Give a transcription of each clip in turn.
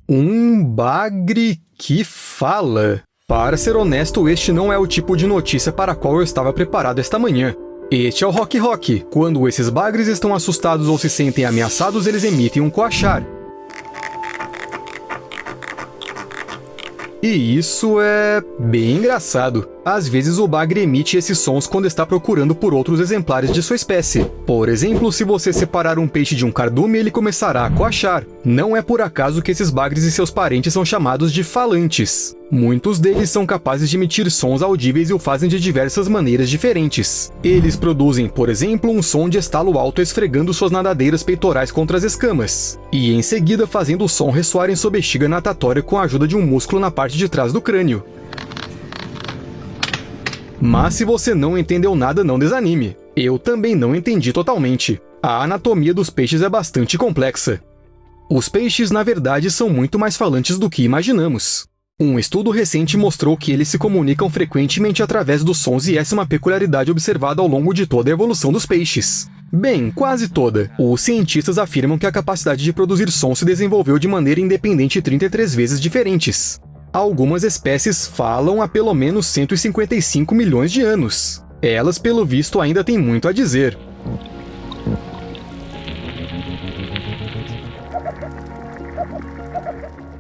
Um bagre que fala. Para ser honesto, este não é o tipo de notícia para a qual eu estava preparado esta manhã. Este é o Rock Rock. Quando esses bagres estão assustados ou se sentem ameaçados, eles emitem um coachar. E isso é bem engraçado. Às vezes o bagre emite esses sons quando está procurando por outros exemplares de sua espécie. Por exemplo, se você separar um peixe de um cardume, ele começará a coachar. Não é por acaso que esses bagres e seus parentes são chamados de falantes. Muitos deles são capazes de emitir sons audíveis e o fazem de diversas maneiras diferentes. Eles produzem, por exemplo, um som de estalo alto esfregando suas nadadeiras peitorais contra as escamas, e em seguida fazendo o som ressoar em sua bexiga natatória com a ajuda de um músculo na parte de trás do crânio. Mas se você não entendeu nada, não desanime. Eu também não entendi totalmente. A anatomia dos peixes é bastante complexa. Os peixes, na verdade, são muito mais falantes do que imaginamos. Um estudo recente mostrou que eles se comunicam frequentemente através dos sons e essa é uma peculiaridade observada ao longo de toda a evolução dos peixes. Bem, quase toda. Os cientistas afirmam que a capacidade de produzir som se desenvolveu de maneira independente 33 vezes diferentes. Algumas espécies falam há pelo menos 155 milhões de anos. Elas, pelo visto, ainda têm muito a dizer.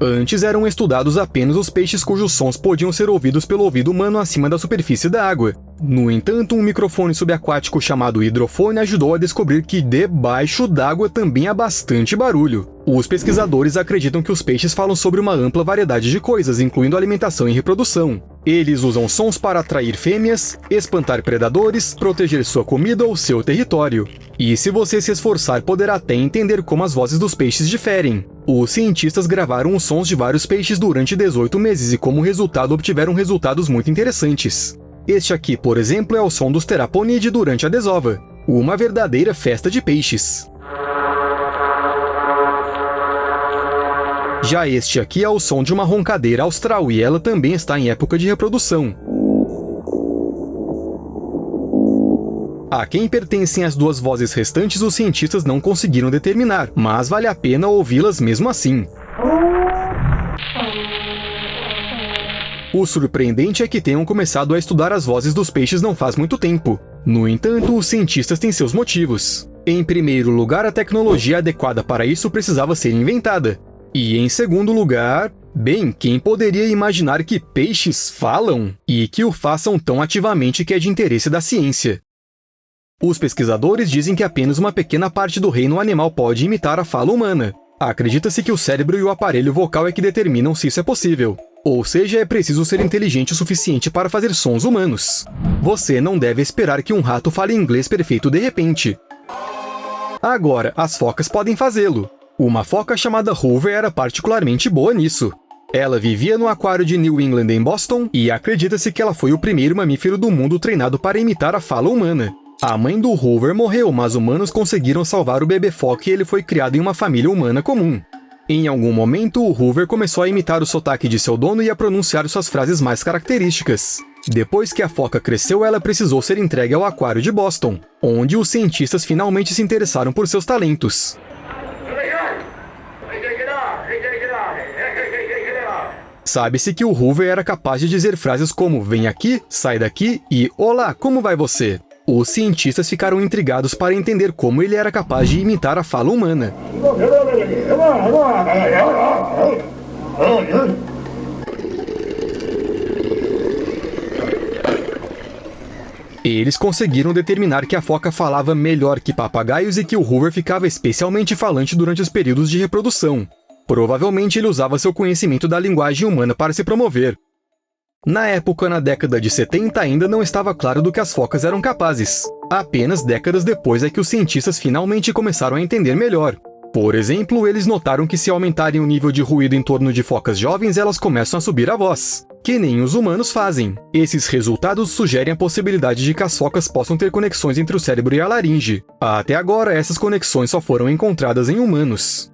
Antes eram estudados apenas os peixes cujos sons podiam ser ouvidos pelo ouvido humano acima da superfície da água. No entanto, um microfone subaquático chamado hidrofone ajudou a descobrir que debaixo d'água também há bastante barulho. Os pesquisadores acreditam que os peixes falam sobre uma ampla variedade de coisas, incluindo alimentação e reprodução. Eles usam sons para atrair fêmeas, espantar predadores, proteger sua comida ou seu território. E se você se esforçar, poderá até entender como as vozes dos peixes diferem. Os cientistas gravaram os sons de vários peixes durante 18 meses e, como resultado, obtiveram resultados muito interessantes. Este aqui, por exemplo, é o som dos Theraponidae durante a desova. Uma verdadeira festa de peixes. Já este aqui é o som de uma roncadeira austral e ela também está em época de reprodução. A quem pertencem as duas vozes restantes, os cientistas não conseguiram determinar, mas vale a pena ouvi-las mesmo assim. O surpreendente é que tenham começado a estudar as vozes dos peixes não faz muito tempo. No entanto, os cientistas têm seus motivos. Em primeiro lugar, a tecnologia adequada para isso precisava ser inventada. E em segundo lugar, bem, quem poderia imaginar que peixes falam e que o façam tão ativamente que é de interesse da ciência? Os pesquisadores dizem que apenas uma pequena parte do reino animal pode imitar a fala humana. Acredita-se que o cérebro e o aparelho vocal é que determinam se isso é possível. Ou seja, é preciso ser inteligente o suficiente para fazer sons humanos. Você não deve esperar que um rato fale inglês perfeito de repente. Agora, as focas podem fazê-lo. Uma foca chamada Hoover era particularmente boa nisso. Ela vivia no aquário de New England em Boston e acredita-se que ela foi o primeiro mamífero do mundo treinado para imitar a fala humana. A mãe do Hoover morreu, mas humanos conseguiram salvar o bebê foca e ele foi criado em uma família humana comum. Em algum momento, o Hoover começou a imitar o sotaque de seu dono e a pronunciar suas frases mais características. Depois que a foca cresceu, ela precisou ser entregue ao aquário de Boston, onde os cientistas finalmente se interessaram por seus talentos. Sabe-se que o Hoover era capaz de dizer frases como "vem aqui", "sai daqui" e "olá, como vai você?". Os cientistas ficaram intrigados para entender como ele era capaz de imitar a fala humana. Eles conseguiram determinar que a foca falava melhor que papagaios e que o Hoover ficava especialmente falante durante os períodos de reprodução. Provavelmente ele usava seu conhecimento da linguagem humana para se promover. Na época, na década de 70, ainda não estava claro do que as focas eram capazes. Apenas décadas depois é que os cientistas finalmente começaram a entender melhor. Por exemplo, eles notaram que se aumentarem o nível de ruído em torno de focas jovens, elas começam a subir a voz, que nem os humanos fazem. Esses resultados sugerem a possibilidade de que as focas possam ter conexões entre o cérebro e a laringe. Até agora, essas conexões só foram encontradas em humanos.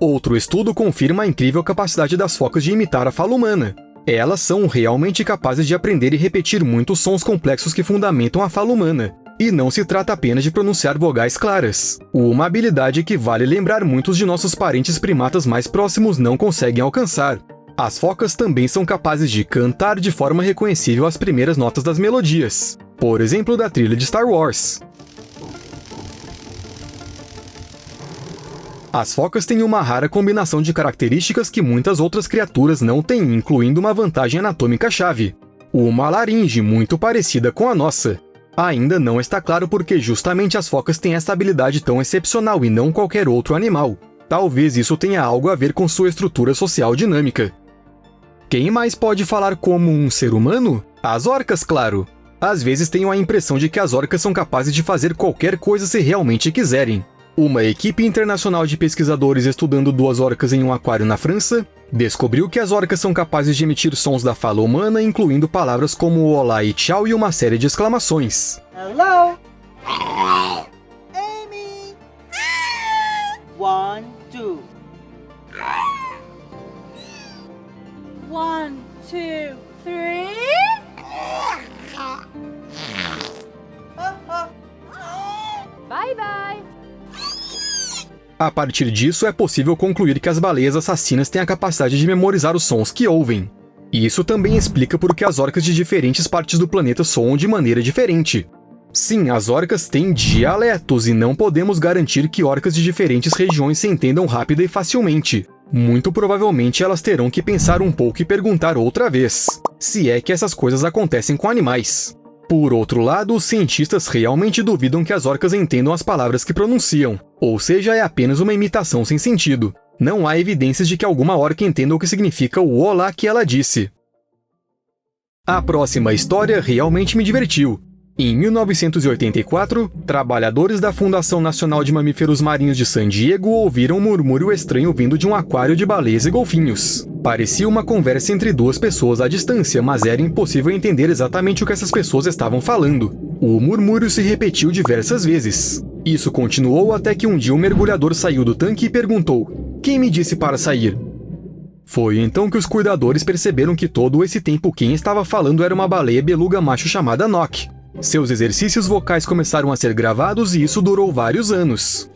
Outro estudo confirma a incrível capacidade das focas de imitar a fala humana. Elas são realmente capazes de aprender e repetir muitos sons complexos que fundamentam a fala humana. E não se trata apenas de pronunciar vogais claras. Uma habilidade que vale lembrar muitos de nossos parentes primatas mais próximos não conseguem alcançar. As focas também são capazes de cantar de forma reconhecível as primeiras notas das melodias. Por exemplo, da trilha de Star Wars. As focas têm uma rara combinação de características que muitas outras criaturas não têm, incluindo uma vantagem anatômica-chave: uma laringe muito parecida com a nossa. Ainda não está claro por que justamente as focas têm essa habilidade tão excepcional e não qualquer outro animal. Talvez isso tenha algo a ver com sua estrutura social dinâmica. Quem mais pode falar como um ser humano? As orcas, claro! Às vezes tenho a impressão de que as orcas são capazes de fazer qualquer coisa se realmente quiserem. Uma equipe internacional de pesquisadores estudando 2 orcas em um aquário na França descobriu que as orcas são capazes de emitir sons da fala humana, incluindo palavras como olá e tchau e uma série de exclamações. Hello? Amy? 1, 2. 1, 2, 3. Bye bye. A partir disso, é possível concluir que as baleias assassinas têm a capacidade de memorizar os sons que ouvem. Isso também explica por que as orcas de diferentes partes do planeta soam de maneira diferente. Sim, as orcas têm dialetos e não podemos garantir que orcas de diferentes regiões se entendam rápida e facilmente. Muito provavelmente elas terão que pensar um pouco e perguntar outra vez, se é que essas coisas acontecem com animais. Por outro lado, os cientistas realmente duvidam que as orcas entendam as palavras que pronunciam, ou seja, é apenas uma imitação sem sentido. Não há evidências de que alguma orca entenda o que significa o olá que ela disse. A próxima história realmente me divertiu. Em 1984, trabalhadores da Fundação Nacional de Mamíferos Marinhos de San Diego ouviram um murmúrio estranho vindo de um aquário de baleias e golfinhos. Parecia uma conversa entre 2 pessoas à distância, mas era impossível entender exatamente o que essas pessoas estavam falando. O murmúrio se repetiu diversas vezes. Isso continuou até que um dia um mergulhador saiu do tanque e perguntou: "Quem me disse para sair?" Foi então que os cuidadores perceberam que todo esse tempo quem estava falando era uma baleia beluga macho chamada Nock. Seus exercícios vocais começaram a ser gravados e isso durou vários anos.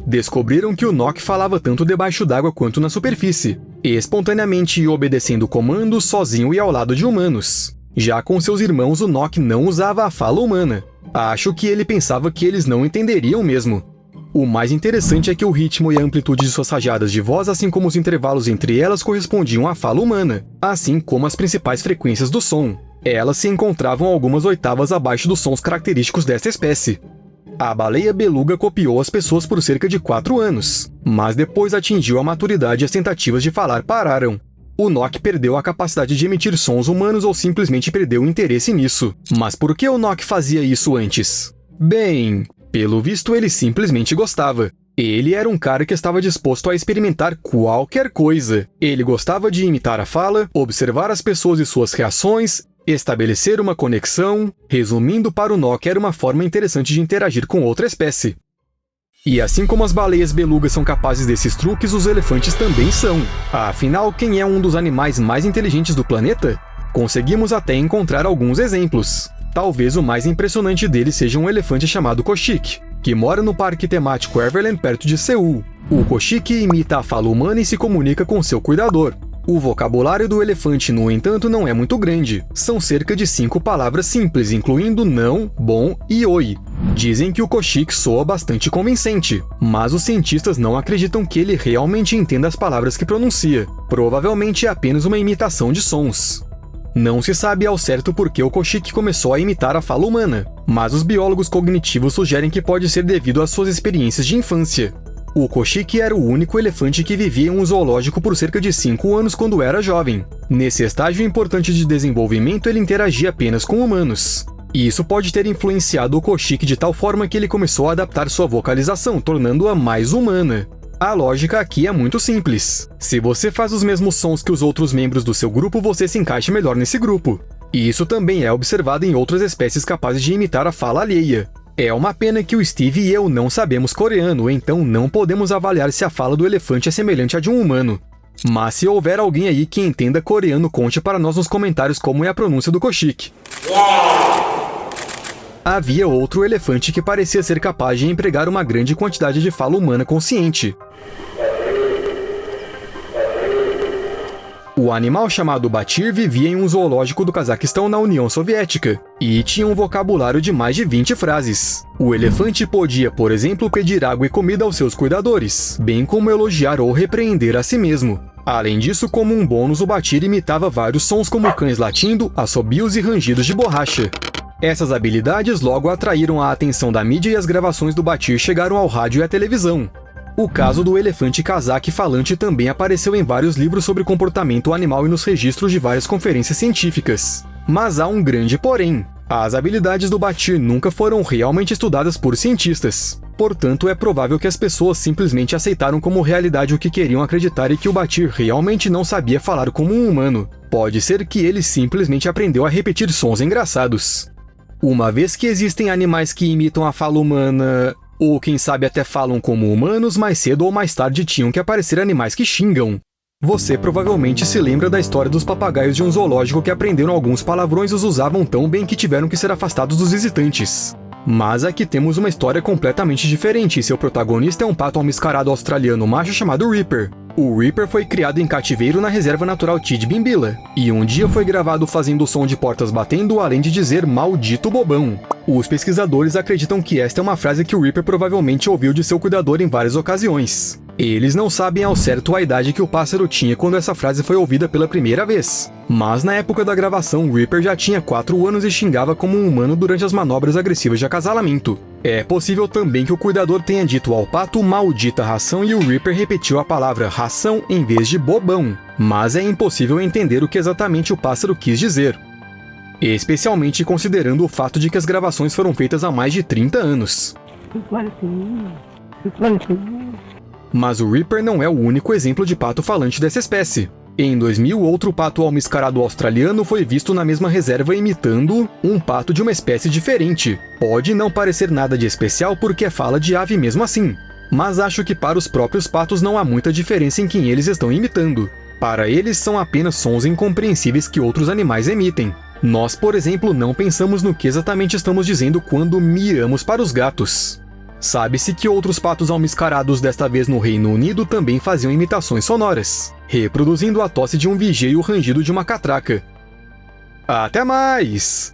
Descobriram que o Nock falava tanto debaixo d'água quanto na superfície, espontaneamente e obedecendo comandos sozinho e ao lado de humanos. Já com seus irmãos, o Nock não usava a fala humana. Acho que ele pensava que eles não entenderiam mesmo. O mais interessante é que o ritmo e a amplitude de suas rajadas de voz, assim como os intervalos entre elas, correspondiam à fala humana, assim como as principais frequências do som. Elas se encontravam algumas oitavas abaixo dos sons característicos desta espécie. A baleia beluga copiou as pessoas por cerca de 4 anos, mas depois atingiu a maturidade e as tentativas de falar pararam. O Nock perdeu a capacidade de emitir sons humanos ou simplesmente perdeu o interesse nisso. Mas por que o Nock fazia isso antes? Bem, pelo visto ele simplesmente gostava. Ele era um cara que estava disposto a experimentar qualquer coisa. Ele gostava de imitar a fala, observar as pessoas e suas reações, estabelecer uma conexão. Resumindo, para o Nock era uma forma interessante de interagir com outra espécie. E assim como as baleias belugas são capazes desses truques, os elefantes também são. Afinal, quem é um dos animais mais inteligentes do planeta? Conseguimos até encontrar alguns exemplos. Talvez o mais impressionante deles seja um elefante chamado Koshik, que mora no parque temático Everland perto de Seul. O Koshik imita a fala humana e se comunica com seu cuidador. O vocabulário do elefante, no entanto, não é muito grande. São cerca de 5 palavras simples, incluindo não, bom e oi. Dizem que o Koshik soa bastante convincente, mas os cientistas não acreditam que ele realmente entenda as palavras que pronuncia. Provavelmente é apenas uma imitação de sons. Não se sabe ao certo por que o Koshik começou a imitar a fala humana, mas os biólogos cognitivos sugerem que pode ser devido às suas experiências de infância. O Koshik era o único elefante que vivia em um zoológico por cerca de 5 anos quando era jovem. Nesse estágio importante de desenvolvimento, ele interagia apenas com humanos. E isso pode ter influenciado o Koshik de tal forma que ele começou a adaptar sua vocalização, tornando-a mais humana. A lógica aqui é muito simples. Se você faz os mesmos sons que os outros membros do seu grupo, você se encaixa melhor nesse grupo. E isso também é observado em outras espécies capazes de imitar a fala alheia. É uma pena que o Steve e eu não sabemos coreano, então não podemos avaliar se a fala do elefante é semelhante à de um humano. Mas se houver alguém aí que entenda coreano, conte para nós nos comentários como é a pronúncia do Koshik. Havia outro elefante que parecia ser capaz de empregar uma grande quantidade de fala humana consciente. O animal chamado Batir vivia em um zoológico do Cazaquistão na União Soviética, e tinha um vocabulário de mais de 20 frases. O elefante podia, por exemplo, pedir água e comida aos seus cuidadores, bem como elogiar ou repreender a si mesmo. Além disso, como um bônus, o Batir imitava vários sons como cães latindo, assobios e rangidos de borracha. Essas habilidades logo atraíram a atenção da mídia e as gravações do Batir chegaram ao rádio e à televisão. O caso do elefante cazaque falante também apareceu em vários livros sobre comportamento animal e nos registros de várias conferências científicas. Mas há um grande porém. As habilidades do Batir nunca foram realmente estudadas por cientistas. Portanto, é provável que as pessoas simplesmente aceitaram como realidade o que queriam acreditar e que o Batir realmente não sabia falar como um humano. Pode ser que ele simplesmente aprendeu a repetir sons engraçados. Uma vez que existem animais que imitam a fala humana, ou quem sabe até falam como humanos, mais cedo ou mais tarde tinham que aparecer animais que xingam. Você provavelmente se lembra da história dos papagaios de um zoológico que aprenderam alguns palavrões e os usavam tão bem que tiveram que ser afastados dos visitantes. Mas aqui temos uma história completamente diferente e seu protagonista é um pato almiscarado australiano macho chamado Ripper. O Ripper foi criado em cativeiro na reserva natural Tidbinbilla, e um dia foi gravado fazendo o som de portas batendo, além de dizer "maldito bobão". Os pesquisadores acreditam que esta é uma frase que o Ripper provavelmente ouviu de seu cuidador em várias ocasiões. Eles não sabem ao certo a idade que o pássaro tinha quando essa frase foi ouvida pela primeira vez. Mas na época da gravação, Ripper já tinha 4 anos e xingava como um humano durante as manobras agressivas de acasalamento. É possível também que o cuidador tenha dito ao pato "maldita ração" e o Ripper repetiu a palavra ração em vez de bobão. Mas é impossível entender o que exatamente o pássaro quis dizer. Especialmente considerando o fato de que as gravações foram feitas há mais de 30 anos. Mas o Ripper não é o único exemplo de pato falante dessa espécie. Em 2000, outro pato almiscarado australiano foi visto na mesma reserva imitando um pato de uma espécie diferente. Pode não parecer nada de especial porque é fala de ave mesmo assim, mas acho que para os próprios patos não há muita diferença em quem eles estão imitando. Para eles são apenas sons incompreensíveis que outros animais emitem. Nós, por exemplo, não pensamos no que exatamente estamos dizendo quando miamos para os gatos. Sabe-se que outros patos almiscarados, desta vez no Reino Unido, também faziam imitações sonoras, reproduzindo a tosse de um vigia e o rangido de uma catraca. Até mais!